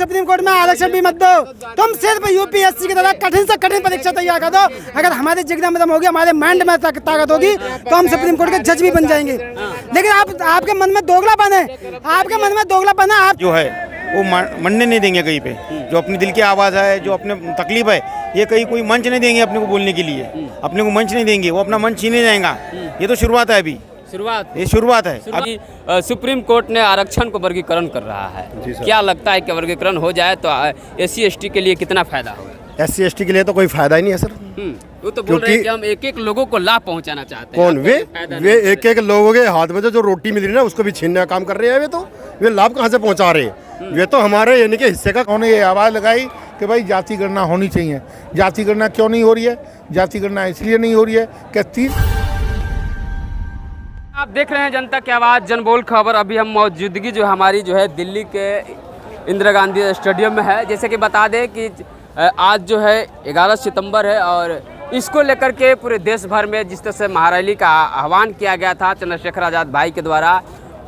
Supreme court में आरक्षण भी मत दो, तुम सिर्फ यूपीएससी की तरह कठिन से कठिन परीक्षा तैयार कर दो। अगर हमारी जिज्ञासा में दम होगी, हमारे माइंड में ताकत होगी तो हम सुप्रीम कोर्ट के जज भी बन जाएंगे। लेकिन आपके मन में दोगलापन है, आपके मन में दोगलापन है। आप जो है वो मनने नहीं देंगे कहीं पे, जो अपनी दिल की आवाज़ है, जो अपने तकलीफ है, ये कहीं कोई मंच नहीं देंगे अपने को बोलने के लिए, अपने को मंच नहीं देंगे, वो अपना मंच छीने जाएगा। ये तो शुरुआत है, अभी ये शुरुआत है। अभी सुप्रीम कोर्ट ने आरक्षण को वर्गीकरण कर रहा है, क्या लगता है कि वर्गीकरण हो जाए तो SC ST के लिए कितना फायदा होगा? SC ST के लिए तो कोई फायदा ही नहीं है सर। वो तो बोल रहे हैं कि हम एक एक लोगों को लाभ पहुंचाना चाहते हैं। कौन? वे एक एक लोगों के हाथ में जो रोटी मिल रही है ना, उसको भी छीनने का काम कर रहे हैं। वे लाभ कहाँ से पहुंचा रहे हैं? वे तो हमारे यानी कि हिस्से का। उन्होंने ये आवाज़ लगाई कि भाई जाति गणना होनी चाहिए। जाति गणना क्यों नहीं हो रही है? जाति गणना इसलिए नहीं हो रही है कि आप देख रहे हैं जनता की आवाज़, जनबोल खबर। अभी हम मौजूदगी जो हमारी जो है दिल्ली के इंदिरा गांधी स्टेडियम में है। जैसे कि बता दें कि आज जो है 11 सितंबर है और इसको लेकर के पूरे देश भर में जिस तरह से महारैली का आह्वान किया गया था चंद्रशेखर आज़ाद भाई के द्वारा,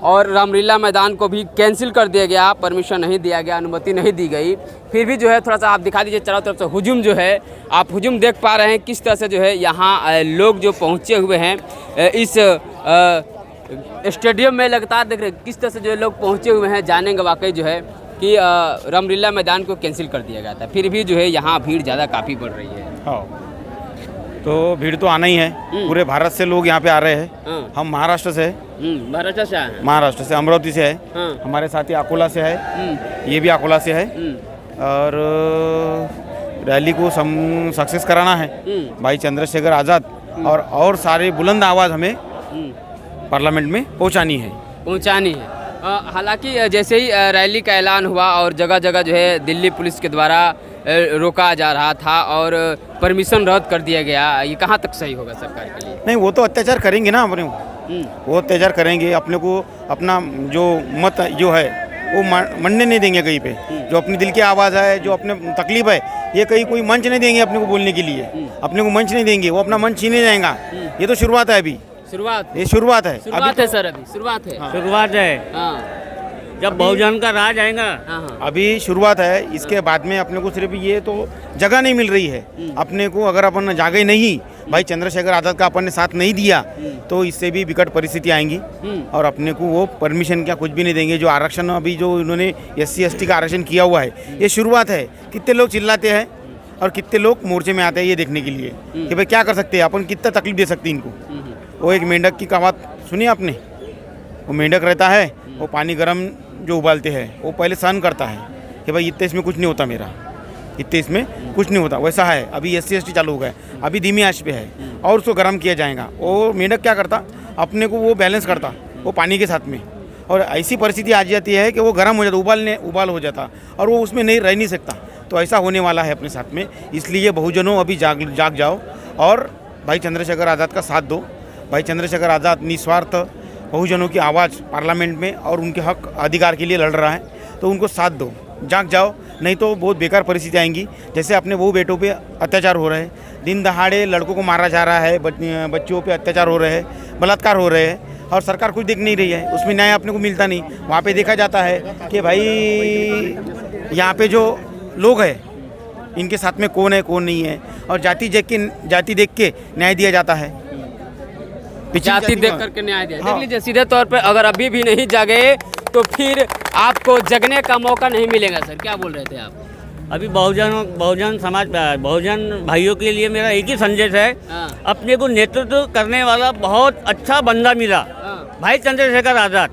और रामलीला मैदान को भी कैंसिल कर दिया गया, परमिशन नहीं दिया गया, अनुमति नहीं दी गई। फिर भी जो है थोड़ा सा आप दिखा दीजिए चारों तरफ से हुजूम जो है, आप हुजूम देख पा रहे हैं किस तरह से जो है यहाँ लोग जो पहुँचे हुए हैं इस स्टेडियम में। लगातार देख रहे हैं किस तरह से जो लोग पहुँचे हुए हैं। जानेंगे वाकई जो है कि रामलीला मैदान को कैंसिल कर दिया गया था, फिर भी जो है यहाँ भीड़ ज़्यादा काफ़ी बढ़ रही है। हाँ, तो भीड़ तो आना ही है, पूरे भारत से लोग यहाँ पे आ रहे हैं। हम महाराष्ट्र से हैं, महाराष्ट्र से आए हैं, महाराष्ट्र से, अमरावती से है, हमारे साथी अकोला से है, ये भी अकोला से है। और रैली को सक्सेस कराना है भाई चंद्रशेखर आज़ाद, और सारे बुलंद आवाज़ हमें पार्लियामेंट में पहुँचानी है। हालांकि जैसे ही रैली का ऐलान हुआ और जगह जगह जो है दिल्ली पुलिस के द्वारा रोका जा रहा था और परमिशन रद्द कर दिया गया, ये कहाँ तक सही होगा सरकार के लिए? नहीं, वो तो अत्याचार करेंगे ना अपने को, वो अत्याचार करेंगे अपने को, अपना जो मत जो है वो मनने नहीं देंगे कहीं पे, जो अपनी दिल की आवाज़ है, जो अपने तकलीफ है, ये कहीं कोई मंच नहीं देंगे अपने को बोलने के लिए, अपने को मंच नहीं देंगे, वो अपना मंच छीने जाएगा। ये तो शुरुआत है, अभी ये शुरुआत है। सर अभी शुरुआत है। शुरुआत है, जब बहुजन का राज आएगा। अभी शुरुआत है, इसके बाद में अपने को सिर्फ ये तो जगह नहीं मिल रही है अपने को। अगर अपन जागे नहीं, भाई चंद्रशेखर आज़ाद का अपन ने साथ नहीं दिया, तो इससे भी विकट परिस्थिति आएंगी और अपने को वो परमिशन क्या कुछ भी नहीं देंगे। जो आरक्षण अभी जो इन्होंने SC ST का आरक्षण किया हुआ है, ये शुरुआत है। कितने लोग चिल्लाते हैं और कितने लोग मोर्चे में आते हैं ये देखने के लिए कि भाई क्या कर सकते हैं अपन, कितना तकलीफ दे सकते हैं इनको। वो एक मेंढक की कहावत सुनी आपने? वो मेंढक रहता है, वो पानी गर्म जो उबालते हैं वो पहले सहन करता है कि भाई इतने इसमें कुछ नहीं होता, मेरा इतने इसमें कुछ नहीं होता। वैसा है, अभी SC ST चालू हो गया, अभी धीमी आंच पे है और उसको गर्म किया जाएगा। वो मेंढक क्या करता, अपने को वो बैलेंस करता वो पानी के साथ में, और ऐसी परिस्थिति आ जाती है कि वो गर्म हो जाता, उबाल हो जाता और वो उसमें नहीं रह नहीं सकता। तो ऐसा होने वाला है अपने साथ में। इसलिए बहुजनों अभी जाग जाओ और भाई चंद्रशेखर आज़ाद का साथ दो। भाई चंद्रशेखर आज़ाद निस्वार्थ बहुजनों की आवाज़ पार्लियामेंट में और उनके हक अधिकार के लिए लड़ रहा है, तो उनको साथ दो, जाग जाओ, नहीं तो बहुत बेकार परिस्थिति आएंगी। जैसे अपने वो बेटों पे अत्याचार हो रहे हैं, दिन दहाड़े लड़कों को मारा जा रहा है, बच्चों पे अत्याचार हो रहे हैं, बलात्कार हो रहे हैं और सरकार कुछ देख नहीं रही है, उसमें न्याय अपने को मिलता नहीं। वहाँ पे देखा जाता है कि भाई यहाँ पे जो लोग हैं इनके साथ में कौन है कौन नहीं है, और जाति देख के न्याय दिया जाता है, जाति देख करके न्याय दिया। देख लीजिए सीधे तौर पर, अगर अभी भी नहीं जागे तो फिर आपको जगने का मौका नहीं मिलेगा। सर क्या बोल रहे थे आप? अभी बहुजन समाज, बहुजन भाइयों के लिए मेरा एक ही संदेश है, अपने को नेतृत्व करने वाला बहुत अच्छा बंदा मिला, भाई चंद्रशेखर आज़ाद।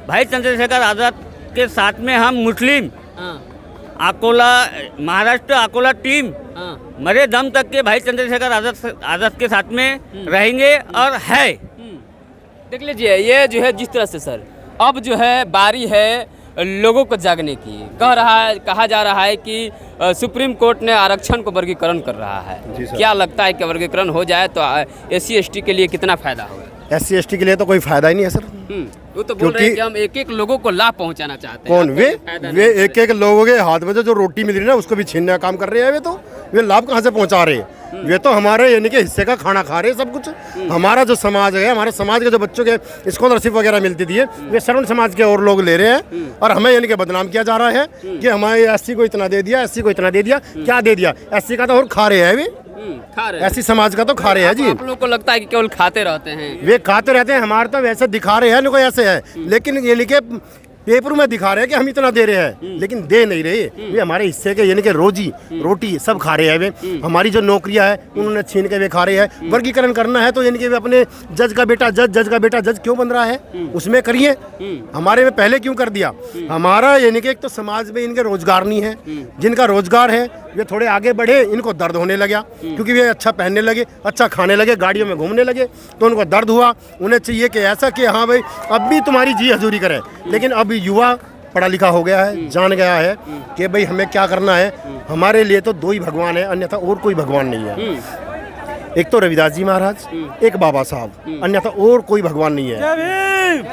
भाई चंद्रशेखर आज़ाद के साथ में हम मुस्लिम अकोला, महाराष्ट्र अकोला टीम मरे दम तक के भाई चंद्रशेखर आज़ाद के साथ में रहेंगे और है। देख लीजिए, ये जो है जिस तरह से सर अब जो है बारी है लोगों को जागने की, कहा जा रहा है कि सुप्रीम कोर्ट ने आरक्षण को वर्गीकरण कर रहा है। क्या लगता है कि वर्गीकरण हो जाए तो SC ST के लिए कितना फायदा होगा? SC ST के लिए तो कोई फायदा ही नहीं है सर। वो तो बोल रहे हैं कि हम एक एक लोगों को लाभ पहुंचाना चाहते हैं। कौन? वे एक एक लोगों के हाथ में जो रोटी मिल रही है ना, उसको भी छीनने का काम कर रहे हैं। वे लाभ कहाँ से पहुँचा रहे हैं? वे तो हमारे यानी कि हिस्से का खाना खा रहे हैं सब कुछ। हमारा जो समाज है, हमारे समाज के जो बच्चों के स्कॉलरशिप वगैरह मिलती थी, वे सर्व समाज के और लोग ले रहे हैं और हमें यानी कि बदनाम किया जा रहा है कि हमारे एससी को इतना दे दिया, एससी को इतना दे दिया। क्या दे दिया? एससी का तो और खा रहे हैं वे, खा रहे हैं। ऐसी समाज का तो खा रहे हैं जी। आप लोगों को लगता है कि केवल खाते रहते हैं? वे खाते रहते हैं, हमारे तो वैसे दिखा रहे हैं, इनको ऐसे है, लेकिन ये लिखे पेपरों में दिखा रहे हैं कि हम इतना दे रहे हैं, लेकिन दे नहीं रहे। वे हमारे हिस्से के यानी कि रोजी रोटी सब खा रहे हैं वे। हमारी जो नौकरियां है उन्होंने छीन के वे खा रहे हैं। वर्गीकरण करना है तो यानी कि वे अपने जज का बेटा जज का बेटा जज क्यों बन रहा है, उसमें करिए। हमारे में पहले क्यों कर दिया? हमारा यानी कि एक तो समाज में इनके रोजगार नहीं है, जिनका रोजगार है वे थोड़े आगे बढ़े, इनको दर्द होने लगा क्योंकि वे अच्छा पहनने लगे, अच्छा खाने लगे, गाड़ियों में घूमने लगे, तो उनको दर्द हुआ। उन्हें चाहिए कि ऐसा कि हाँ भाई अब भी तुम्हारी जी हजूरी करे। लेकिन अब युवा पढ़ा लिखा हो गया है, जान गया है कि भाई हमें क्या करना है। हमारे लिए तो दो ही भगवान है, अन्यथा और कोई भगवान नहीं है। एक तो रविदास जी महाराज, एक बाबा साहब, अन्यथा और कोई भगवान नहीं है,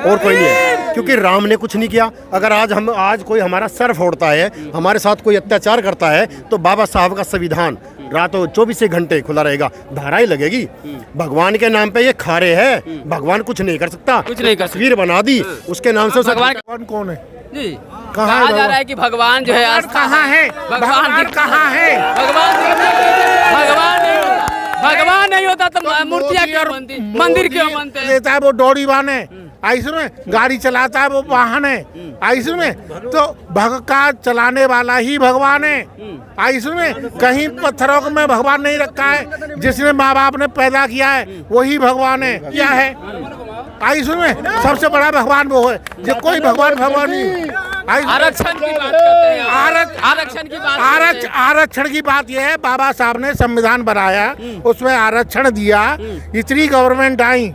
और कोई नहीं है। क्योंकि राम ने कुछ नहीं किया। अगर आज कोई हमारा सर फोड़ता है, हमारे साथ कोई अत्याचार करता है, तो बाबा साहब का संविधान रातों 24 घंटे खुला रहेगा, धाराएं लगेगी। भगवान के नाम पे ये खा रहे हैं, भगवान कुछ नहीं कर सकता। कुछ नहीं कर सकता। तस्वीर बना दी उसके नाम से। भगवान कौन है? जी कहाँ कहा है जा रहा है कि भगवान जो है कहाँ है? भगवान कहाँ है? भगवान नहीं होता तो मूर्तियाँ क्यों बनती, मंदिर क्यों बनते हैं? देता है वो डोरी वाहन है, आइसु में गाड़ी चलाता है वो वाहन है, आइसु में तो भग का चलाने वाला ही भगवान है। आइसु में कहीं पत्थरों में भगवान नहीं रखा है, जिसने माँ बाप ने पैदा किया है वही भगवान है। क्या है आइसु में? सबसे बड़ा भगवान वो है, जो कोई भगवान नहीं। आरक्षण की बात करते हैं, आरक्षण की बात। आरक्षण की बात यह है, बाबा साहब ने संविधान बनाया, उसमें आरक्षण दिया, इतनी गवर्नमेंट आई,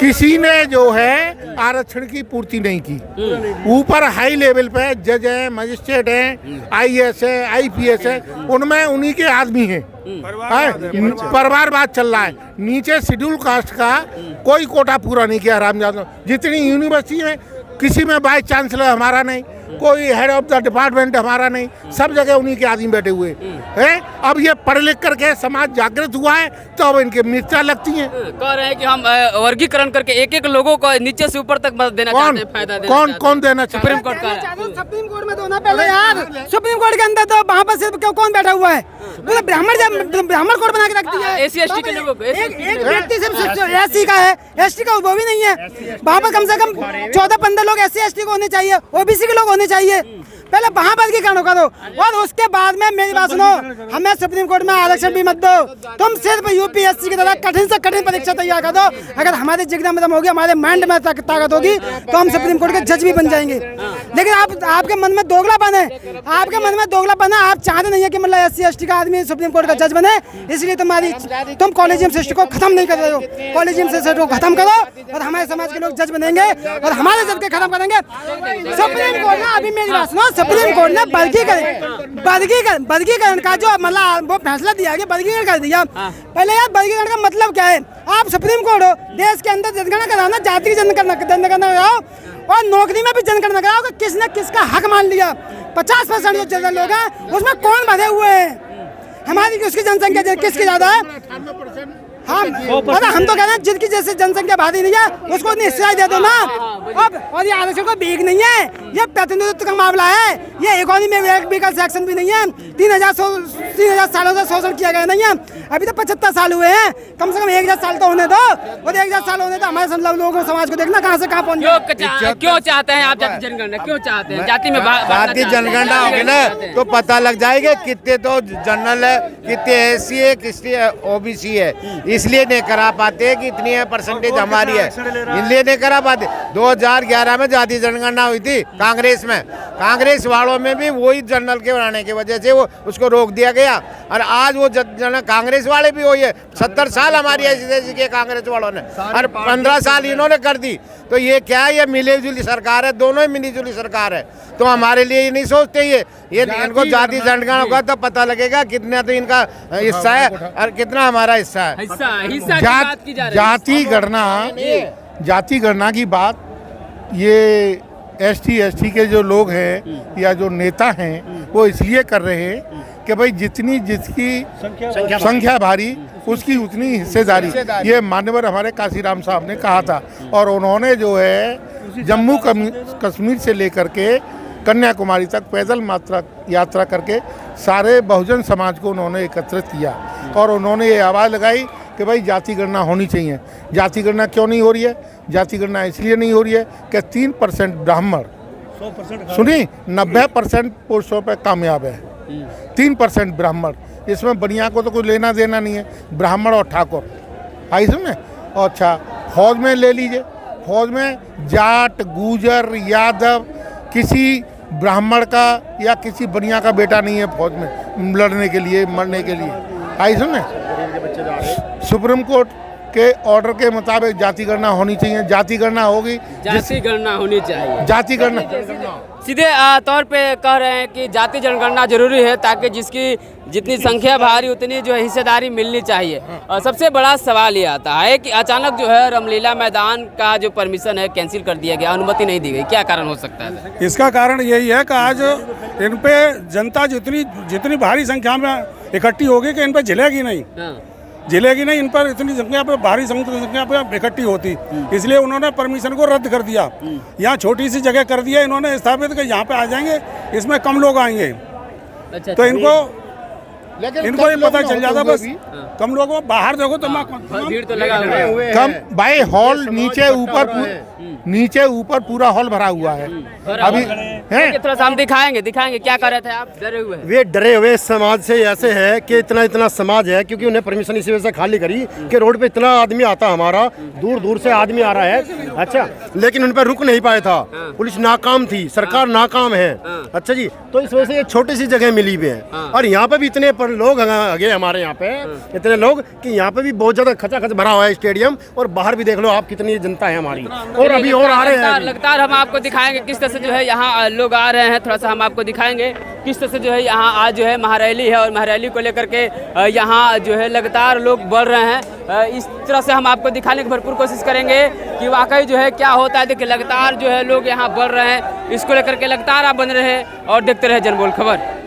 किसी ने जो है आरक्षण की पूर्ति नहीं की। ऊपर हाई लेवल पे जज है, मजिस्ट्रेट है, आईएएस है, आईपीएस है, उनमें उन्हीं के आदमी हैं। परिवारवाद चल रहा है। नीचे शेड्यूल कास्ट का कोई कोटा पूरा नहीं किया रामजादा। जितनी यूनिवर्सिटी में किसी में वाइस चांसलर हमारा नहीं, कोई हेड ऑफ द डिपार्टमेंट हमारा नहीं, सब जगह उन्हीं के आदमी बैठे हुए हैं। अब ये पढ़ लिख करके समाज जागृत हुआ है तो अब इनके मिर्चा लगती हैं। कह रहे हैं कि हम वर्गीकरण करके एक एक लोगों को नीचे से ऊपर तक मदद देना चाहते हैं, फायदा देना चाहते हैं। कौन देना चाहते सुप्रीम कोर्ट का सुप्रीम कोर्ट में तो ना पहले यार, सुप्रीम कोर्ट के अंदर तो वहाँ पर सिर्फ कौन बैठा हुआ है? पूरा ब्राह्मण कोर्ट बना के रख दिया है। SC ST के लोगों को एक व्यक्ति सिर्फ SC का है, ST का वो भी नहीं है। वहाँ पर कम से कम 14-15 लोग SC ST को होने चाहिए, OBC के लोग होने चाहिए। पहले वहाँ वर्गीकरण करो और उसके बाद में मेरी बात सुनो, हमें सुप्रीम कोर्ट में आरक्षण भी मत दो। तुम सिर्फ UPSC की तरह कठिन से कठिन परीक्षा तैयार कर दो। अगर हमारी जिज्ञासा में दम होगी, हमारे माइंड में ताकत होगी, तो हम सुप्रीम कोर्ट के जज भी बन जाएंगे। लेकिन आपके मन में दोगलापन है, आपके मन में दोगलापन है। आप चाहते नहीं है कि मतलब SC ST का आदमी सुप्रीम कोर्ट का जज बने, इसलिए तुम कॉलेजियम सिस्टम को खत्म नहीं कर रहे हो। कॉलेजियम सिस्टम को खत्म करो और हमारे समाज के लोग जज बनेंगे और हमारे जज के खत्म करेंगे। सुप्रीम कोर्ट ने अभी मेरी बात सुनो, सुप्रीम कोर्ट ने वर्गीकरण का जो मतलब वो फैसला दिया कि वर्गीकरण कर दिया। पहले यार वर्गीकरण का मतलब क्या है? आप सुप्रीम कोर्ट हो, देश के अंदर जनगणना कराना, जाति की जनगणना कराओ और नौकरी में भी जनगणना कराओ कि किसने किसका हक मान लिया। 50% जो जनरल लोग हैं उसमें कौन भरे हुए हैं? हमारी उसकी जनसंख्या किसकी ज्यादा है? हम तो कह रहे हैं जिनकी जैसे जनसंख्या भारी नहीं है उसको निश्चय दे दो ना। अब और ये आरक्षण को भीख नहीं है, ये प्रतिनिधित्व का मामला है। ये इकोनॉमी में व्हीकल सेक्शन भी नहीं है। 3000 सालों से शोषण किया गया नहीं है। अभी तो 75 साल हुए हैं, कम से कम 1000 साल तो होने दो। और 1000 साल होने तो हमारे सब लोगों को समाज को देखना कहाँ से कहाँ पहुँच गए। क्यों चाहते हैं आप जाति जनगणना? क्यों चाहते हैं जाति में? जाति जनगणना होगी ना तो पता लग जाएगा कितने तो जनरल है, कितने SC है, कितने OBC है। इसलिए नहीं करा पाते कि इतनी परसेंटेज हमारी है, इसलिए नहीं करा पाते। 2011 में जाति जनगणना हुई थी कांग्रेस में, कांग्रेस वालों में भी वही जनरल के बनाने की वजह से वो उसको रोक दिया गया। और आज वो कांग्रेस वाले भी वही है। 70 साल हमारी ऐसी के कांग्रेस वालों ने और 15 साल इन्होंने कर दी। तो ये क्या है? ये मिली जुली सरकार है, दोनों ही मिली जुली सरकार है। तो हमारे लिए ये नहीं सोचते। ये इनको जाति जनगणना होगा तो पता लगेगा कितना तो इनका हिस्सा है और कितना हमारा हिस्सा है। जाति गणना की बात ये ST के जो लोग हैं या जो नेता हैं वो इसलिए कर रहे हैं कि भाई जितनी जिसकी संख्या भारी उसकी उतनी हिस्सेदारी। ये मान्यवर हमारे काशीराम साहब ने कहा था और उन्होंने जो है जम्मू कश्मीर से लेकर के कन्याकुमारी तक पैदल यात्रा करके सारे बहुजन समाज को उन्होंने एकत्रित किया और उन्होंने ये आवाज़ लगाई कि भाई जाति गणना होनी चाहिए। जाति गणना क्यों नहीं हो रही है? जाति गणना इसलिए नहीं हो रही है कि 3% ब्राह्मण, सुनिए, 90% पुरुषों पे कामयाब है, 3% ब्राह्मण, इसमें बनिया को तो कोई लेना देना नहीं है, ब्राह्मण और ठाकुर, आई समझे। और अच्छा, फौज में ले लीजिए, फौज में जाट, गुजर, यादव, किसी ब्राह्मण का या किसी बनिया का बेटा नहीं है फौज में लड़ने के लिए, मरने के लिए, आई समझे। सुप्रीम कोर्ट के ऑर्डर के मुताबिक जाति गणना होनी चाहिए। जाति गणना होगी, जाति गणना होनी चाहिए। जाति गणना सीधे तौर पे कह रहे हैं कि जाति जनगणना जरूरी है ताकि जिसकी जितनी संख्या भारी उतनी जो है हिस्सेदारी मिलनी चाहिए। और सबसे बड़ा सवाल ये आता है कि अचानक जो है रामलीला मैदान का जो परमिशन है कैंसिल कर दिया गया, अनुमति नहीं दी गई, क्या कारण हो सकता है? इसका कारण यही है कि आज इन पे जनता जितनी भारी संख्या में इकट्ठी होगी कि इन पे झिलेगी नहीं, झिलेगी नहीं, इन पर इतनी संख्या पे भारी संख्या पे इकट्ठी होती, इसलिए उन्होंने परमिशन को रद्द कर दिया। यहाँ छोटी सी जगह कर दिया इन्होंने स्थापित कि यहाँ पे आ जाएंगे, इसमें कम लोग आएंगे। अच्छा, तो इनको ये पता चल जाता, बस कम लोगों बाहर देखो तो भीड़ तो लगा हुआ है। कम भाई, हॉल नीचे ऊपर पूरा हॉल भरा हुआ है अभी है। थोड़ा सा हम दिखाएंगे क्या कर रहे थे आप? डरे हुए हैं? वे डरे हुए समाज से ऐसे है कि इतना समाज है, क्योंकि उन्हें परमिशन इसी वजह से खाली करी कि रोड पे इतना आदमी आता, हमारा दूर से आदमी आ रहा है। अच्छा, लेकिन उन पर रुक नहीं पाया था, पुलिस नाकाम थी, सरकार नाकाम है। अच्छा जी, तो इस वजह से ये छोटी सी जगह मिली हुई है और यहाँ पे भी इतने पर लोग आगे हमारे यहाँ पे इतने लोग कि यहाँ पे भी बहुत ज्यादा खचाखच भरा हुआ है स्टेडियम, और बाहर भी देख लो आप कितनी जनता है हमारी, और अभी और आ रहे हैं। लगातार हम आपको दिखाएंगे किस तरह से जो है यहाँ लोग आ रहे हैं। थोड़ा सा हम आपको दिखाएंगे किस तरह से जो है यहाँ आज जो है महारैली है और महारैली को लेकर के यहाँ जो है लगातार लोग बढ़ रहे हैं। इस तरह से हम आपको दिखाने की भरपूर कोशिश करेंगे कि वाकई जो है क्या होता है। देखिए लगातार जो है लोग यहाँ बढ़ रहे हैं, इसको लेकर के लगातार आप बन रहे हैं और देखते रहे जनबोल खबर।